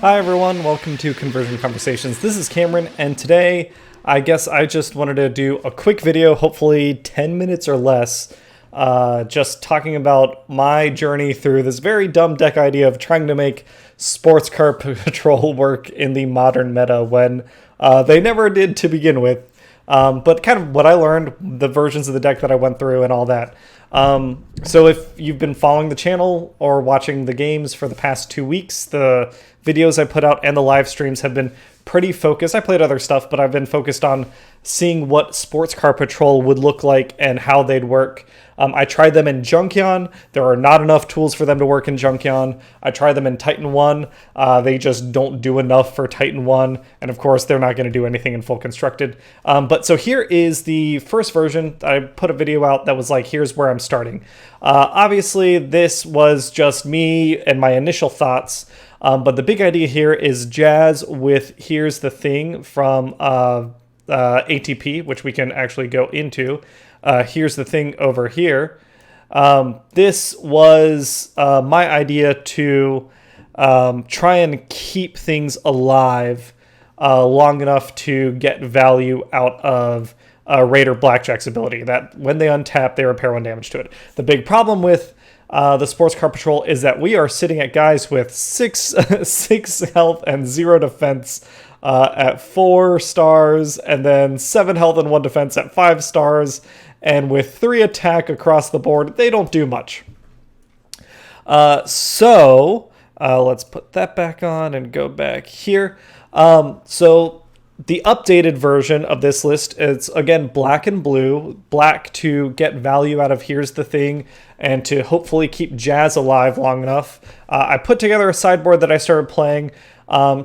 Hi everyone, welcome to Conversion Conversations. This is Cameron, and today I guess I just wanted to do a quick video, hopefully 10 minutes or less, just talking about my journey through this very dumb deck idea of trying to make Sports Car Patrol work in the modern meta when they never did to begin with. But kind of what I learned, the versions of the deck that I went through and all that. So if you've been following the channel or watching the games for the past 2 weeks, the videos I put out and the live streams have been pretty focused. I played other stuff, but I've been focused on seeing what Sports Car Patrol would look like and how they'd work. I tried them in Junkion. There are not enough tools for them to work in Junkion. I tried them in Titan 1. They just don't do enough for Titan 1. And of course, they're not going to do anything in full constructed. But so here is the first version. I put a video out that was like, here's where I'm starting. Obviously, this was just me and my initial thoughts. But the big idea here is Jazz with Here's the Thing from ATP, which we can actually go into. Here's the thing over here. This was my idea to try and keep things alive long enough to get value out of Raider Blackjack's ability, that when they untap, they repair 1 damage to it. The big problem with the Sports Car Patrol is that we are sitting at guys with 6 health and 0 defense at 4 stars, and then 7 health and 1 defense at 5 stars, and with 3 attack across the board, they don't do much. So let's put that back on and go back here. So the updated version of this list is, again, black and blue. Black to get value out of Here's the Thing and to hopefully keep Jazz alive long enough. I put together a sideboard that I started playing,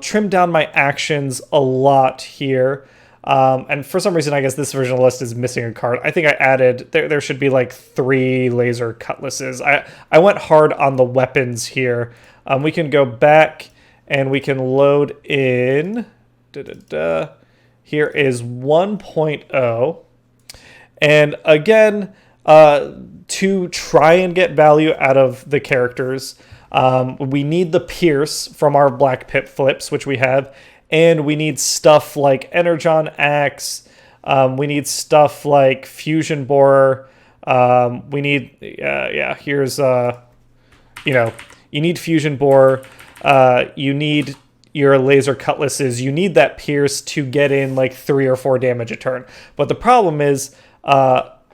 trimmed down my actions a lot here. And for some reason, I guess this version of the list is missing a card. I think I added, there should be like 3 laser cutlasses. I went hard on the weapons here. We can go back and we can load in. Here is 1.0. And again, to try and get value out of the characters, we need the Pierce from our Black Pit flips, which we have. And we need stuff like Energon Axe. We need stuff like Fusion Borer. We need, here's, you need Fusion Borer. You need your laser cutlasses. You need that Pierce to get in like 3 or 4 damage a turn. But the problem is,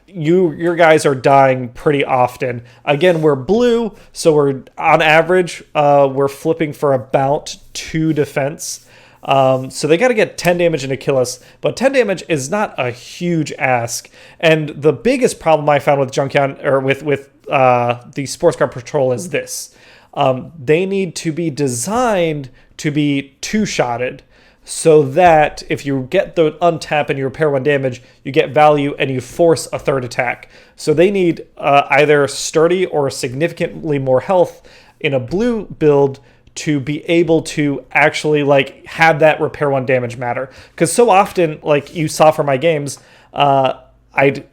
your guys are dying pretty often. Again, we're blue, so we're on average, we're flipping for about 2 defense. So they got to get 10 damage in to kill us, but 10 damage is not a huge ask. And the biggest problem I found with Junkion, or with the Sports Car Patrol, is this. They need to be designed to be 2-shotted so that if you get the untap and you repair 1 damage, you get value and you force a 3rd attack. So they need either sturdy or significantly more health in a blue build to be able to actually like have that repair 1 damage matter. Because so often, like you saw from my games, I'd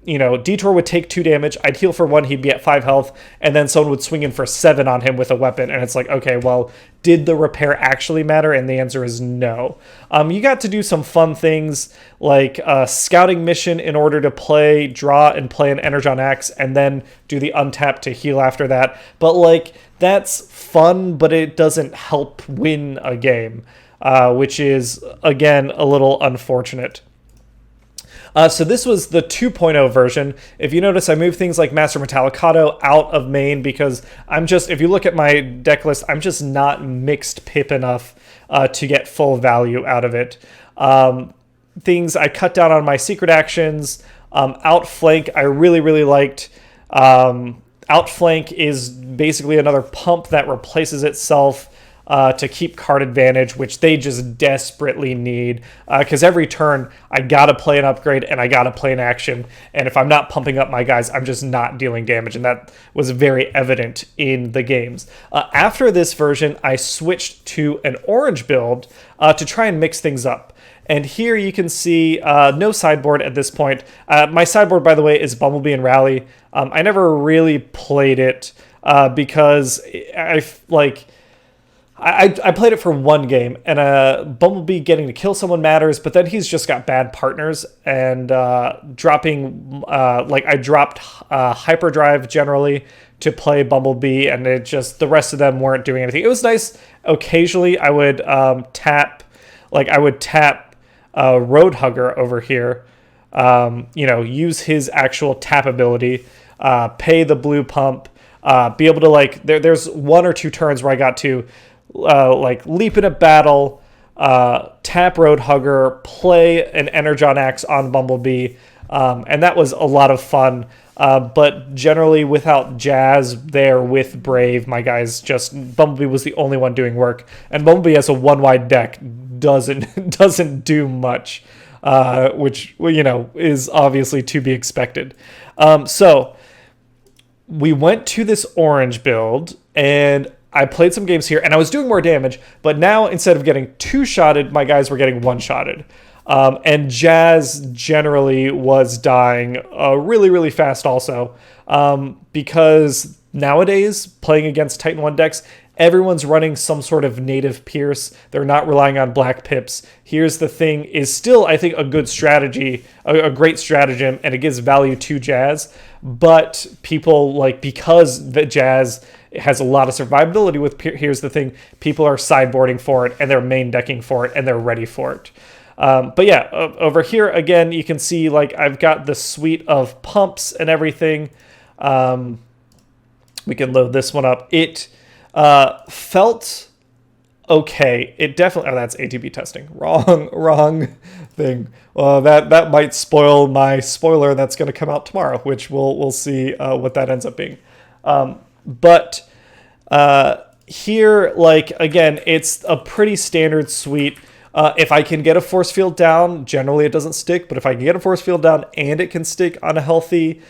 Detour would take 2 damage, I'd heal for 1, he'd be at 5 health, and then someone would swing in for 7 on him with a weapon, and it's like, okay, well, did the repair actually matter? And the answer is no. You got to do some fun things, like a scouting mission in order to draw and play an Energon Axe, and then do the untap to heal after that. But like, that's fun, but it doesn't help win a game, which is, again, a little unfortunate. So this was the 2.0 version. If you notice, I moved things like Master Metallicato out of main because if you look at my deck list, I'm just not mixed pip enough to get full value out of it. Things I cut down on my secret actions. Outflank, I really, really liked. Outflank is basically another pump that replaces itself to keep card advantage, which they just desperately need. Because every turn, I gotta play an upgrade and I gotta play an action. And if I'm not pumping up my guys, I'm just not dealing damage. And that was very evident in the games. After this version, I switched to an orange build to try and mix things up. And here you can see no sideboard at this point. My sideboard, by the way, is Bumblebee and Rally. I never really played it because I played it for one game, and Bumblebee getting to kill someone matters, but then he's just got bad partners, and dropping, like I dropped Hyperdrive generally to play Bumblebee, and it just, the rest of them weren't doing anything. It was nice. Occasionally I would tap Roadhugger over here, use his actual tap ability, pay the blue pump, be able to, like, there's one or two turns where I got to leap in a battle, tap Roadhugger, play an Energon Axe on Bumblebee, and that was a lot of fun. But generally, without Jazz there with Brave, my guys Bumblebee was the only one doing work, and Bumblebee as a one-wide deck doesn't do much, which is obviously to be expected. So we went to this orange build, and I played some games here, and I was doing more damage, but now instead of getting two-shotted, my guys were getting one-shotted. And Jazz generally was dying really, really fast also, because nowadays, playing against Titan 1 decks, everyone's running some sort of native Pierce. They're not relying on black pips. Here's the thing is still, I think, a good strategy, a great stratagem, and it gives value to Jazz. But people, because the Jazz has a lot of survivability with here's the thing, people are sideboarding for it, and they're main decking for it, and they're ready for it. But yeah, over here, again, you can see, I've got the suite of pumps and everything. We can load this one up. It felt okay. It definitely... Oh, that's ATB testing. Wrong thing. Well, that might spoil my spoiler that's going to come out tomorrow, which we'll see what that ends up being. But here, again, it's a pretty standard suite. If I can get a force field down, generally it doesn't stick, but if I can get a force field down and it can stick on a healthy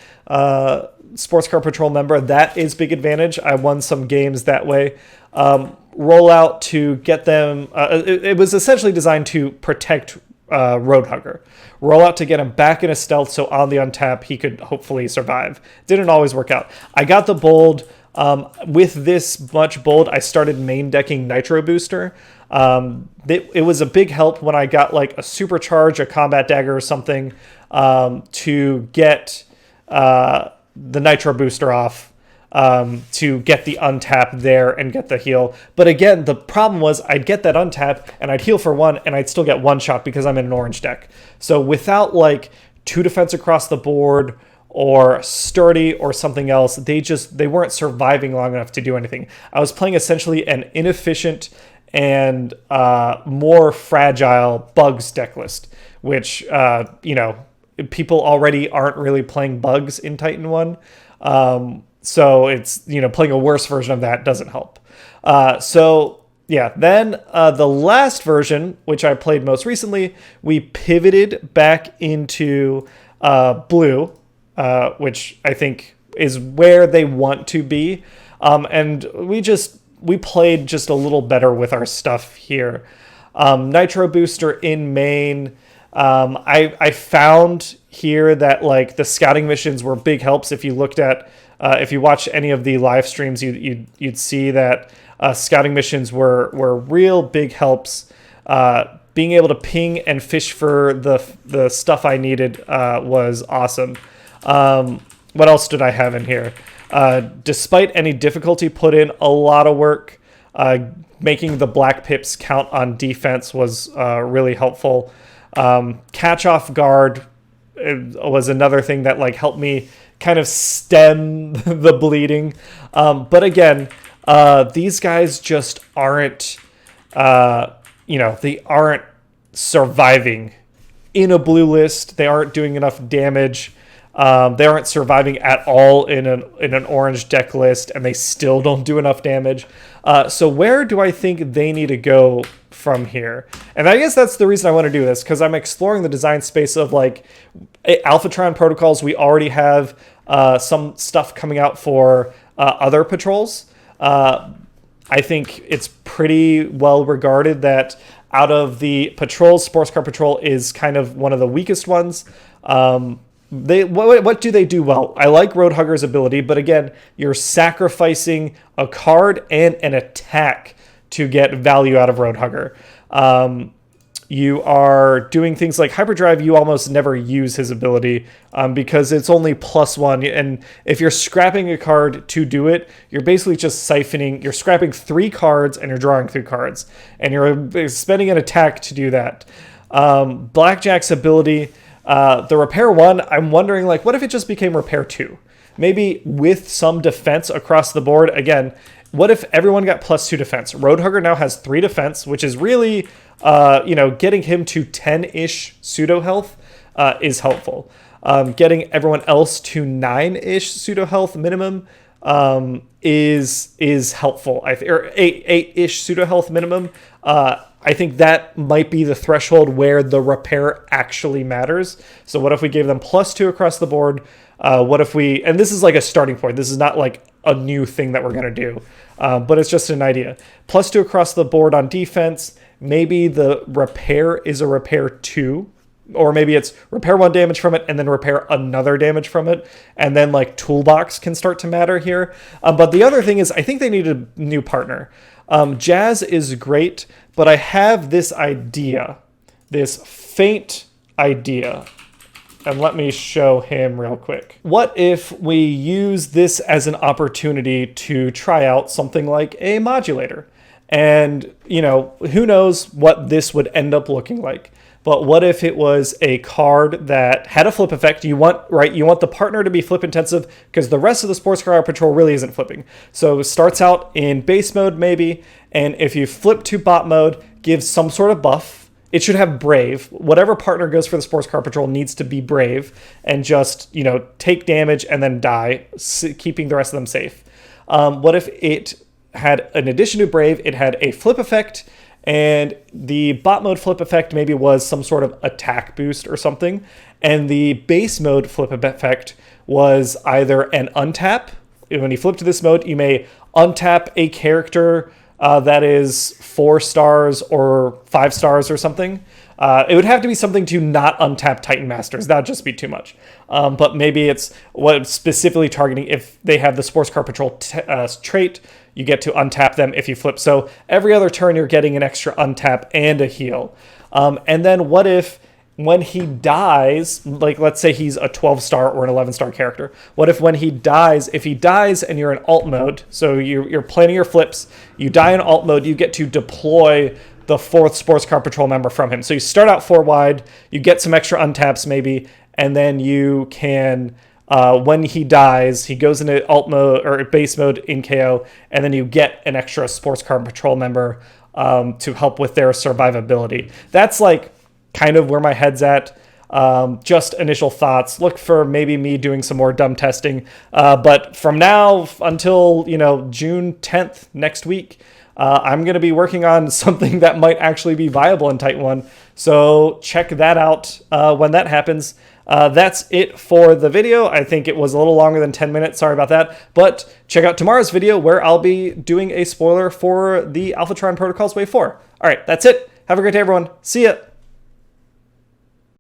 Sports Car Patrol member, that is big advantage. I won some games that way. Rollout to get them... it was essentially designed to protect Roadhugger. Rollout to get him back in a stealth, so on the untap he could hopefully survive. Didn't always work out. I got the bold. With this much bold, I started main decking Nitro Booster. It was a big help when I got a supercharge, a combat dagger or something, to get the Nitro Booster off, to get the untap there and get the heal. But again, the problem was I'd get that untap and I'd heal for one and I'd still get one shot because I'm in an orange deck. So without two defense across the board or sturdy or something else, they weren't surviving long enough to do anything. I was playing essentially an inefficient and more fragile bugs deck list, which people already aren't really playing bugs in Titan 1. So it's, playing a worse version of that doesn't help. So yeah, then the last version, which I played most recently, we pivoted back into blue, which I think is where they want to be. And we played just a little better with our stuff here. Nitro Booster in main. I found here that the scouting missions were big helps. If you looked at, if you watched any of the live streams, you'd see that scouting missions were real big helps. Being able to ping and fish for the stuff I needed was awesome. What else did I have in here? Despite any difficulty put in, a lot of work. Making the black pips count on defense was really helpful. Catch off guard was another thing that helped me kind of stem the bleeding. But again, these guys just aren't, they aren't surviving in a blue list. They aren't doing enough damage. They aren't surviving at all in an orange deck list, and they still don't do enough damage. So where do I think they need to go from here? And I guess that's the reason I want to do this, because I'm exploring the design space of Alpha Trion protocols. We already have some stuff coming out for other patrols. I think it's pretty well regarded that out of the patrols, Sports Car Patrol is kind of one of the weakest ones. What do they do well? I like Roadhugger's ability, but again, you're sacrificing a card and an attack to get value out of Roadhugger. You are doing things like Hyperdrive. You almost never use his ability because it's only +1. And if you're scrapping a card to do it, you're basically just siphoning. You're scrapping 3 cards and you're drawing 3 cards. And you're spending an attack to do that. Blackjack's ability, the Repair 1, I'm wondering, like, what if it just became Repair 2? Maybe with some defense across the board. Again, what if everyone got +2 defense? Roadhugger now has 3 defense, which is really, getting him to 10-ish pseudo health is helpful. Getting everyone else to 9-ish pseudo health minimum is helpful. Or 8-ish pseudo health minimum. I think that might be the threshold where the repair actually matters. So what if we gave them +2 across the board? What if we, and this is like a starting point. This is not like a new thing that we're going to do, but it's just an idea. +2 across the board on defense. Maybe the repair is a Repair 2, or maybe it's Repair 1 damage from it and then repair another damage from it. And then like toolbox can start to matter here. But the other thing is I think they need a new partner. Jazz is great, but I have this idea, this faint idea. And let me show him real quick. What if we use this as an opportunity to try out something like a modulator? And, who knows what this would end up looking like. But what if it was a card that had a flip effect? You want the partner to be flip intensive because the rest of the Sports Car Patrol really isn't flipping. So it starts out in base mode maybe, and if you flip to bot mode, gives some sort of buff. It should have Brave. Whatever partner goes for the Sports Car Patrol needs to be Brave and just, take damage and then die, keeping the rest of them safe. What if it had, in addition to Brave, it had a flip effect, and the bot mode flip effect maybe was some sort of attack boost or something, and the base mode flip effect was either an untap. When you flip to this mode, you may untap a character that is 4 stars or 5 stars or something. It would have to be something to not untap Titan Masters. That would just be too much. But maybe it's what specifically targeting if they have the Sports Car Patrol trait, you get to untap them if you flip. So every other turn you're getting an extra untap and a heal. And then what if when he dies, like let's say he's a 12-star or an 11-star character, what if when he dies, if he dies and you're in alt mode, so you're planning your flips, you die in alt mode, you get to deploy the 4th Sports Car Patrol member from him. So you start out 4 wide, you get some extra untaps maybe, and then you can, when he dies, he goes into alt mode or base mode in KO, and then you get an extra Sports Car Patrol member to help with their survivability. That's like kind of where my head's at. Just initial thoughts. Look for maybe me doing some more dumb testing. But from now until, June 10th next week, I'm going to be working on something that might actually be viable in Titan 1. So check that out when that happens. That's it for the video. I think it was a little longer than 10 minutes. Sorry about that. But check out tomorrow's video where I'll be doing a spoiler for the Alpha Trion Protocols Wave 4. All right, that's it. Have a great day, everyone. See ya.